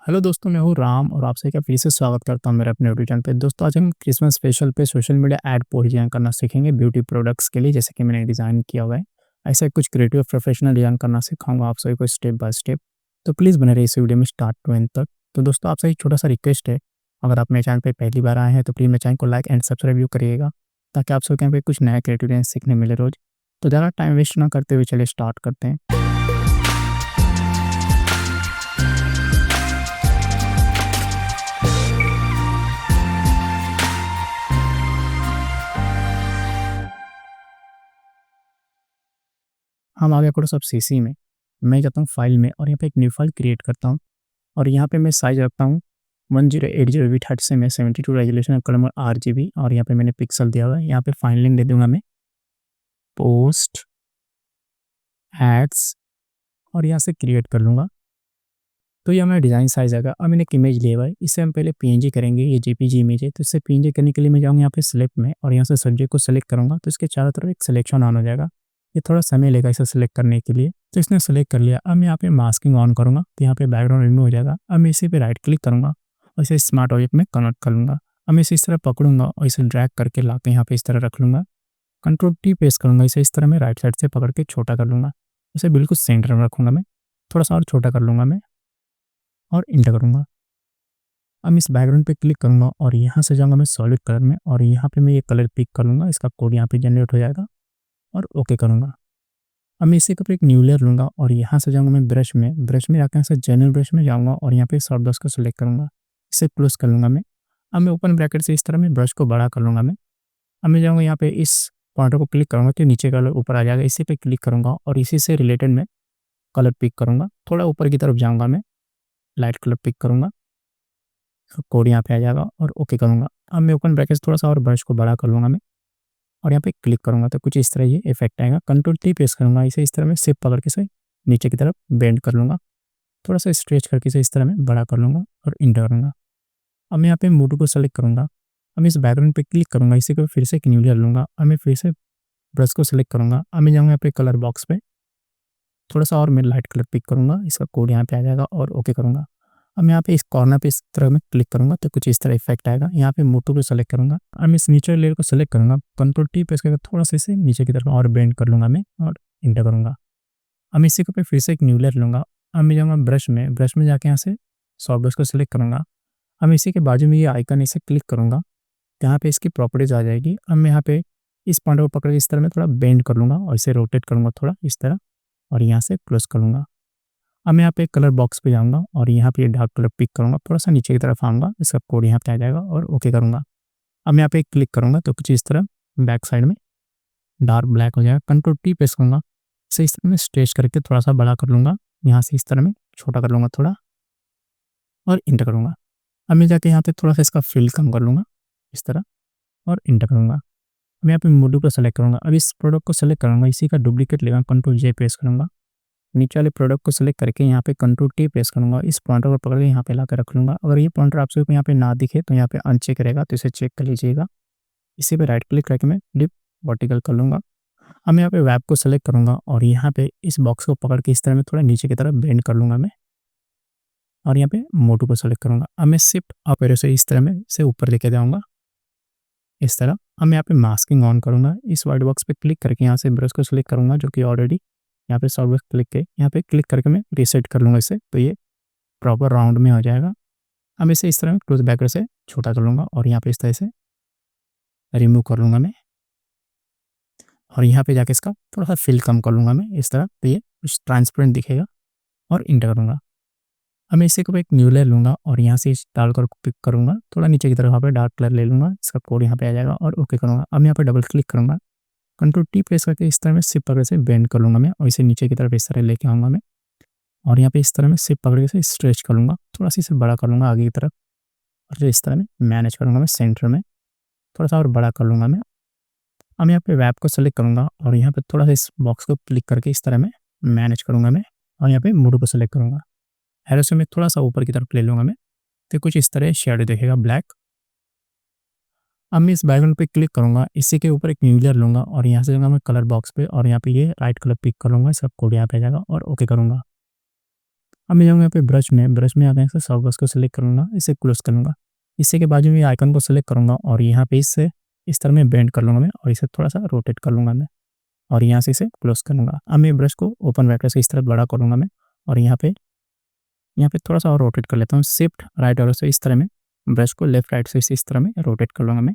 Hello दोस्तों, मैं हूँ राम और आपसे फिर से स्वागत करता हूँ मेरे अपने यूट्यूब चैनल पे। दोस्तों, आज हम क्रिसमस स्पेशल पे social media add post design करना सीखेंगे ब्यूटी प्रोडक्ट्स के लिए, जैसे कि मैंने डिज़ाइन किया हुआ है। ऐसा कुछ क्रिएटिव प्रोफेशनल डिज़ाइन करना सिखाऊंगा आप सभी को स्टेप बाय स्टेप। तो प्लीज़ बने रहिए इस वीडियो में स्टार्ट टू एंड तक। तो दोस्तों, आपसे एक छोटा सा रिक्वेस्ट है, अगर आप मेरे चैनल पर पहली बार आए हैं तो प्लीज़ मेरे चैनल को लाइक एंड सब्सक्राइब भी करिएगा, ताकि आप सबके यहाँ पे कुछ नया क्रिएटिव डिज़ाइन सीखने मिले रोज़। तो ज़्यादा टाइम वेस्ट ना करते हुए चलिए स्टार्ट करते हैं। हम आ गए फोटोशॉप सीसी में। मैं जाता हूँ फाइल में और यहाँ पे एक न्यू फाइल क्रिएट करता हूँ और यहाँ पे मैं साइज़ रखता हूँ 1080 बिट हर्ट्ज से। मैं 72 रेजोल्यूशन कलर RGB और यहाँ पे मैंने पिक्सल दिया हुआ है। यहाँ पे फाइल लिंक दे दूंगा मैं पोस्ट एड्स और यहाँ से क्रिएट कर लूँगा। तो ये हमारा डिज़ाइन साइज़ आएगा। अब मैंने एक इमेज लिया हुआ है, इससे हम पहले PNG करेंगे। ये JPG इमेज है, तो इससे PNG करने के लिए मैं जाऊँगा यहाँ पे सिलेक्ट में और यहाँ से सब्जेक्ट को सिलेक्ट करूँगा, तो इसके चारों तरफ एक सिलेक्शन ऑन हो जाएगा। ये थोड़ा समय लेगा इसे सिलेक्ट करने के लिए। तो इसने सेलेक्ट कर लिया। अब मैं यहाँ पे मास्किंग ऑन करूँगा, तो यहाँ पे बैकग्राउंड रिमूव हो जाएगा। अब मैं इसी पे राइट क्लिक करूँगा और इसे स्मार्ट ऑब्जेक्ट में कन्वर्ट कर लूँगा। अब मैं इसे इस तरह पकड़ूंगा और इसे ड्रैग करके ला के यहाँ पे इस तरह रख लूँगा। Ctrl+T प्रेस करूँगा, इसे इस तरह मैं राइट साइड से पकड़ के छोटा कर लूँगा। इसे बिल्कुल सेंटर में रखूँगा मैं, थोड़ा सा और छोटा कर लूँगा मैं और इंटर करूँगा। अब इस बैकग्राउंड पे क्लिक करूँगा और यहाँ से जाऊँगा मैं सॉलिड कलर में और यहाँ पे मैं ये कलर पिक कर लूँगा। इसका कोड यहाँ पे जनरेट हो जाएगा और ओके करूँगा। अब मैं इसी के ऊपर एक न्यू लेयर लूँगा और यहाँ से जाऊँगा मैं ब्रश में जाकर यहाँ से जनरल ब्रश में जाऊँगा और यहाँ पे सॉफ्ट ब्रश को सिलेक्ट करूँगा। इसे क्लोज कर लूँगा मैं। अब मैं ओपन ब्रैकेट से इस तरह मैं ब्रश को बड़ा कर लूँगा मैं। अब मैं जाऊँगा यहाँ पे इस पॉइंटर को क्लिक करूँगा तो नीचे कलर ऊपर आ जाएगा। इसी पे क्लिक करूँगा और इसी से रिलेटेड मैं कलर पिक करूँगा। थोड़ा ऊपर की तरफ जाऊँगा मैं, लाइट कलर पिक करूँगा, कोड यहाँ पे आ जाएगा और ओके करूँगा। अब मैं ओपन ब्रैकेट थोड़ा सा और ब्रश को बड़ा कर लूँगा मैं और यहाँ पे क्लिक करूँगा तो कुछ इस तरह ये इफेक्ट आएगा। Ctrl+T प्रेस करूँगा, इसे इस तरह मैं शिफ्ट पकड़ के इसे नीचे की तरफ बेंड कर लूँगा, थोड़ा सा स्ट्रेच करके इसे इस तरह मैं बड़ा कर लूँगा और इंटर करूँगा। अब मैं यहाँ पे मोड को सेलेक्ट करूँगा। अब इस बैकग्राउंड पे क्लिक करूँगा, इसी को फिर से एक न्यू लेयर लूँगा। अब मैं फिर से ब्रश को सेलेक्ट करूँगा। अब मैं जाऊँगा यहाँ पे कलर बॉक्स पे, थोड़ा सा और मैं लाइट कलर पिक करूँगा, इसका कोड यहाँ पे आ जाएगा और ओके करूँगा। अब मैं यहाँ पे इस कॉर्नर पे इस तरह मैं क्लिक करूँगा तो कुछ इस तरह इफेक्ट आएगा। यहाँ पे मोटो को सेलेक्ट करूँगा। अब मैं इस नीचे लेयर को सेलेक्ट करूँगा, Ctrl+T प्रेस करके थोड़ा सा इसे नीचे की तरफ और बेंड कर लूँगा मैं और इंटर करूँगा। अब इसी के ऊपर फिर से एक न्यू लेयर लूँगा। अब मैं जाऊँगा ब्रश में जाके यहाँ से सॉफ्ट ब्रश को सिलेक्ट करूँगा। अब इसी के बाजू में ये आइकन इसे क्लिक करूँगा, यहाँ पे इसकी प्रॉपर्टीज आ जाएगी। अब मैं यहाँ पे इस पॉइंट को पकड़ के इस तरह मैं थोड़ा बेंड कर लूँगा और इसे रोटेट करूँगा थोड़ा इस तरह और यहाँ से क्लोज कर लूँगा। अब मैं यहाँ पे कलर बॉक्स पे जाऊँगा और यहाँ पे डार्क कलर पिक करूँगा, थोड़ा सा नीचे की तरफ आऊँगा, इसका कोड यहाँ पे आ जाएगा और ओके करूँगा। अब मैं यहाँ पे क्लिक करूँगा तो कुछ इस तरह बैक साइड में डार्क ब्लैक हो जाएगा। Ctrl+T प्रेस करूँगा, इसे इस तरह मैं स्ट्रेच करके थोड़ा सा बड़ा कर लूँगा, यहाँ से इस तरह मैं छोटा कर लूँगा थोड़ा और इंटर करूँगा। अब मैं जाके यहाँ पे थोड़ा सा इसका फील कम कर लूँगा इस तरह और इंटर करूँगा। मैं यहाँ पे मॉड्यूल को सेलेक्ट करूँगा। अब इस प्रोडक्ट को सेलेक्ट करूँगा, इसी का डुप्लीकेट लेगा, Ctrl+J प्रेस करूँगा, नीचे वाले प्रोडक्ट को सेलेक्ट करके यहाँ पे Ctrl+T प्रेस करूँगा, इस पॉइंटर को पकड़ के यहाँ पे ला कर रख लूँगा। अगर ये पॉइंटर आप सबको यहाँ पे ना दिखे तो यहाँ पे अनचेक रहेगा, तो इसे चेक कर लीजिएगा। इसी पे राइट क्लिक करके मैं डिप वर्टिकल कर लूँगा। अब मैं यहाँ पे वेब को सेलेक्ट करूँगा और यहाँ पे इस बॉक्स को पकड़ के इस तरह मैं थोड़ा नीचे की तरफ बेंड कर लूँगा मैं और यहाँ पे मोटू को सेलेक्ट करूँगा। अब मैं शिफ्ट अप एरो से इस तरह मैं इसे ऊपर लेके जाऊँगा इस तरह। अब मैं यहाँ पे मास्किंग ऑन करूँगा, इस वाइट बॉक्स पे क्लिक करके यहाँ से ब्रश को सेलेक्ट करूँगा, जो कि ऑलरेडी यहाँ पे सॉफ्ट क्लिक के यहाँ पे क्लिक करके मैं रीसेट कर लूँगा इसे, तो ये प्रॉपर राउंड में हो जाएगा। अब इसे इस तरह क्लोज बैकर से छोटा कर लूँगा और यहाँ पे इस तरह से रिमूव कर लूँगा मैं और यहाँ पे जाके इसका थोड़ा सा फिल कम कर लूँगा मैं इस तरह, तो ये कुछ ट्रांसपेरेंट दिखेगा और इंटर करूँगा। अब मैं इसी को एक न्यू लेयर लूँगा और यहाँ से डार्क कलर को पिक करूँगा, थोड़ा नीचे की तरफ यहाँ पे डार्क कलर ले लूँगा, इसका कोड यहाँ पे आ जाएगा और ओके करूँगा। अब यहाँ पे डबल क्लिक करूँगा, Ctrl+T प्रेस करके इस तरह मैं शिफ्ट पकड़ से बेंड कर लूँगा मैं और इसे नीचे की तरफ इस तरह लेके आऊँगा मैं और यहाँ पे इस तरह मैं शिफ्ट पकड़ के इसे स्ट्रेच कर लूँगा, थोड़ा सा इसे बड़ा कर लूँगा आगे की तरफ और इस तरह मैं मैनेज करूँगा मैं सेंटर में, थोड़ा सा और बड़ा कर लूँगा मैं। अब यहाँ पे वेब को सेलेक्ट करूँगा और यहाँ पे थोड़ा सा इस बॉक्स को क्लिक करके इस तरह मैं मैनेज करूँगा मैं और यहाँ पे मूड को सेलेक्ट करूँगा, एरो से मैं थोड़ा सा ऊपर की तरफ ले लूँगा मैं, तो कुछ इस तरह शेडो दिखेगा ब्लैक। अब मैं इस बैकग्राउंड पे क्लिक करूँगा, इसी के ऊपर एक न्यू लेयर लूँगा और यहाँ से जाऊँगा मैं कलर बॉक्स पे और यहाँ पे ये राइट कलर पिक कर लूँगा, इसका कोड यहाँ पे आ जाएगा और ओके करूँगा। अब मैं जाऊँगा यहाँ पे ब्रश में आकर यहाँ से सॉफ्ट ब्रश को सिलेक्ट करूँगा, इसे क्लोज़ कर लूँगा। इसी के बाजू में आइकन को सिलेक्ट करूँगा और यहाँ पे इसे इस तरह में बेंड कर लूँगा मैं और इसे थोड़ा-सा रोटेट कर लूँगा मैं और यहाँ से इसे क्लोज़ कर लूँगा। अब मैं ब्रश को ओपन वेक्टर से इस तरह बड़ा करूँगा मैं और यहाँ पे थोड़ा-सा और रोटेट कर लेता हूँ। शिफ्ट राइट एरो से इस तरह में ब्रश को लेफ्ट राइट से इस तरह में रोटेट कर लूँगा मैं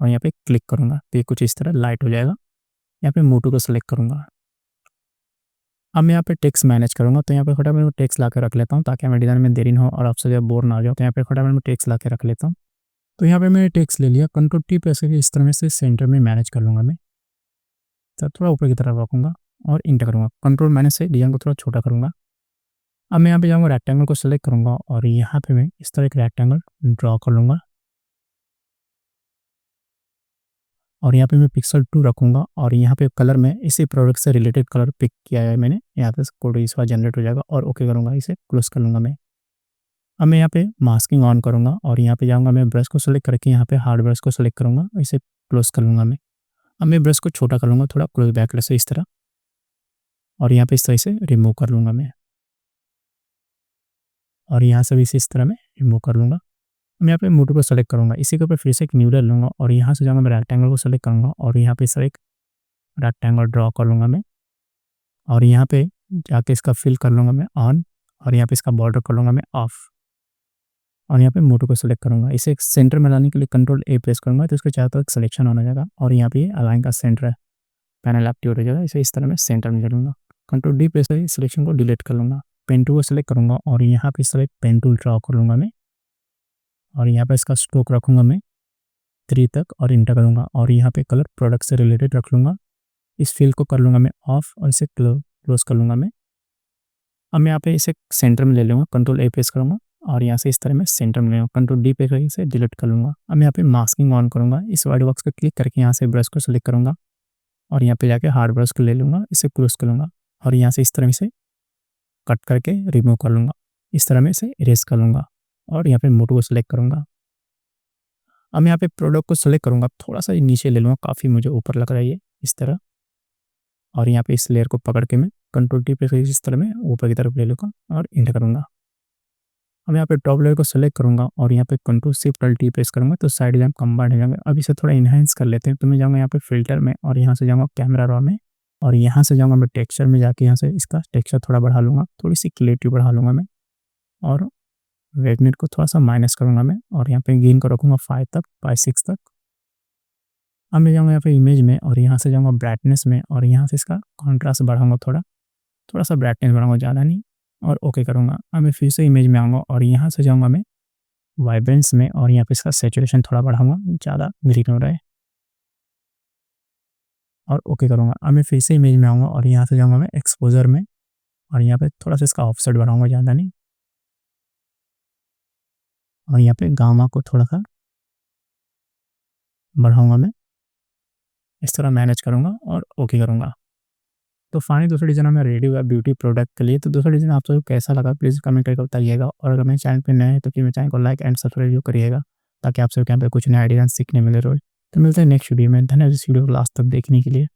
और यहाँ पे क्लिक करूँगा, तो ये कुछ इस तरह लाइट हो जाएगा। यहाँ पे मोटू को सिलेक्ट करूँगा। अब मैं यहाँ पे टेक्स्ट मैनेज करूँगा, तो यहाँ पे फटाफट मैं टेक्स्ट ला के रख लेता हूँ ताकि हमें डिज़ाइन में देरी ना हो और आपसे जब बोर ना हो जाओ। तो यहाँ पे फटाफट मैं टेक्स्ट ला के रख लेता हूँ। तो यहाँ पे मैंने टेक्स्ट ले लिया, कंट्रोल टी प्रेस करके इस तरह में से सेंटर में मैनेज कर लूँगा मैं। तो थोड़ा ऊपर की तरफ रखूँगा और इंटर करूँगा। कंट्रोल मैनेज से डिज़ाइन को थोड़ा छोटा करूँगा। अब मैं यहाँ पे जाऊँगा, रेक्टेंगल को सिलेक्ट करूँगा और यहाँ पे मैं इस तरह एक रेक्टेंगल ड्रॉ कर लूँगा और यहाँ पे मैं पिक्सल 2 रखूँगा और यहाँ पे कलर में इसी प्रोडक्ट से रिलेटेड कलर पिक किया है मैंने। यहाँ पे कोड इस बार जनरेट हो जाएगा और ओके करूँगा, इसे क्लोज़ कर लूँगा मैं। अब मैं यहाँ पे मास्किंग ऑन करूँगा और यहाँ पे जाऊँगा, मैं ब्रश को सिलेक्ट करके यहाँ पे हार्ड ब्रश को सिलेक्ट करूँगा, इसे क्लोज़ कर लूँगा मैं। अब मैं ब्रश को छोटा कर लूँगा थोड़ा क्लोज बैक से इस तरह और यहाँ पे इस तरह से रिमूव कर लूँगा मैं और यहाँ से भी इसे इस तरह में रिमूव कर लूँगा। मैं यहाँ पे मोटू को सेलेक्ट करूँगा, इसी के ऊपर फिर से एक न्यू लेयर लूँगा और यहाँ से जाऊँगा, मैं रेक्टेंगल को सेलेक्ट करूँगा और यहाँ पे इस तरह एक रेक्टेंगल ड्रॉ कर लूँगा मैं और यहाँ पे जाके इसका फिल कर लूँगा मैं ऑन और यहाँ पे इसका बॉर्डर कर लूँगा मैं ऑफ और यहाँ पे मोटू को सेलेक्ट करूँगा। इसे एक सेंटर में लाने के लिए कंट्रोल ए प्रेस करूँगा तो इसके चारों तरफ सिलेक्शन होना जाएगा और यहाँ पे अलाइन का सेंटर है, पैनल एक्टिवेट हो जाएगा। इसे इस तरह में सेंटर में कर लूँगा। कंट्रोल डी प्रेस करके सिलेक्शन को डिलीट कर लूँगा। पेन टूल को सिलेक्ट करूँगा और यहाँ पे इस तरह पेन टूल ड्रॉ कर लूँगा मैं और यहाँ पे इसका स्ट्रोक रखूँगा मैं 3 तक और इंटर करूँगा और यहाँ पे कलर प्रोडक्ट से रिलेटेड रख लूँगा। इस फील को कर लूँगा मैं ऑफ और इसे क्लोज कर लूँगा मैं। अब मैं यहाँ पे इसे सेंटर में ले लूँगा, कंट्रोल ए प्रेस करूँगा और यहाँ से इस तरह मैं सेंटर में ले लूँगा, कंट्रोल डी प्रेस करके इसे डिलीट कर लूँगा। अब मैं यहाँ पे मास्किंग ऑन करूँगा, इस वाइट बॉक्स को क्लिक करके यहाँ से ब्रश को सेलेक्ट करूँगा और यहाँ पे जाके हार्ड ब्रश को ले लूँगा, इसे क्लोज कर लूँगा और यहाँ से इस तरह से कट करके रिमूव कर लूँगा। इस तरह में इसे इरेज कर लूँगा और यहाँ पे मोटू को सिलेक्ट करूँगा। अब मैं यहाँ पे प्रोडक्ट को सिलेक्ट करूँगा, थोड़ा सा नीचे ले लूँगा, काफ़ी मुझे ऊपर लग रहा है ये इस तरह और यहाँ पे इस लेयर को पकड़ के मैं कंट्रोल टी प्रेस करके इस तरह में ऊपर की तरफ ले लूँगा और इंटर करूँगा। अब यहाँ पे टॉप लेयर को सिलेक्ट करूँगा और यहाँ पे control shift alt T press करूँगा तो साइड डिज़ाइन कंबाइंड हो जाएंगे। अब इसे थोड़ा इनहेंस कर लेते हैं, तो मैं जाऊँगा यहाँ पे फिल्टर में और यहाँ से जाऊँगा कैमरा रॉ में और यहाँ से जाऊँगा मैं टेक्सचर में, जाके यहाँ से इसका टेक्सचर थोड़ा बढ़ा लूँगा, थोड़ी सी क्लैरिटी बढ़ा लूँगा मैं और वेगनेट को थोड़ा सा माइनस करूँगा मैं और यहाँ पे गेन को रखूँगा 5 तक, 5-6 तक। अब मैं जाऊँगा यहाँ पे इमेज में और यहाँ से जाऊँगा ब्राइटनेस में और यहाँ से इसका कॉन्ट्रास्ट बढ़ाऊँगा, थोड़ा सा ब्राइटनेस बढ़ाऊँगा, ज़्यादा नहीं और ओके करूँगा। अब मैं फिर से इमेज में आऊँगा और यहाँ से जाऊँगा मैं वाइब्रेंस में और यहाँ पे इसका सैचुरेशन थोड़ा बढ़ाऊँगा, ज़्यादा ग्रीन हो रहा है और ओके करूँगा। अब मैं फिर से इमेज में आऊँगा और यहाँ से जाऊँगा मैं एक्सपोजर में और यहाँ पे थोड़ा सा इसका ऑफसेट बढ़ाऊँगा, ज़्यादा नहीं और यहाँ पे गामा को थोड़ा सा बढ़ाऊँगा मैं, इस तरह मैनेज करूँगा और ओके करूँगा। तो फाइनली दूसरा डिज़ाइन हमें रेडी हुआ ब्यूटी प्रोडक्ट के लिए। तो दूसरा डिज़ाइन आप सबको कैसा लगा प्लीज़ कमेंट करके बताइएगा और अगर मेरे चैनल पे नए हैं तो फिर मेरे चैनल को लाइक एंड सब्सक्राइब जरूर करिएगा ताकि आप सबके यहाँ पे कुछ नए आइडियाज़ सीखने मिले रोज़। तो मिलते हैं नेक्स्ट वीडियो में। धन्यवाद इस वीडियो को लास्ट तक देखने के लिए।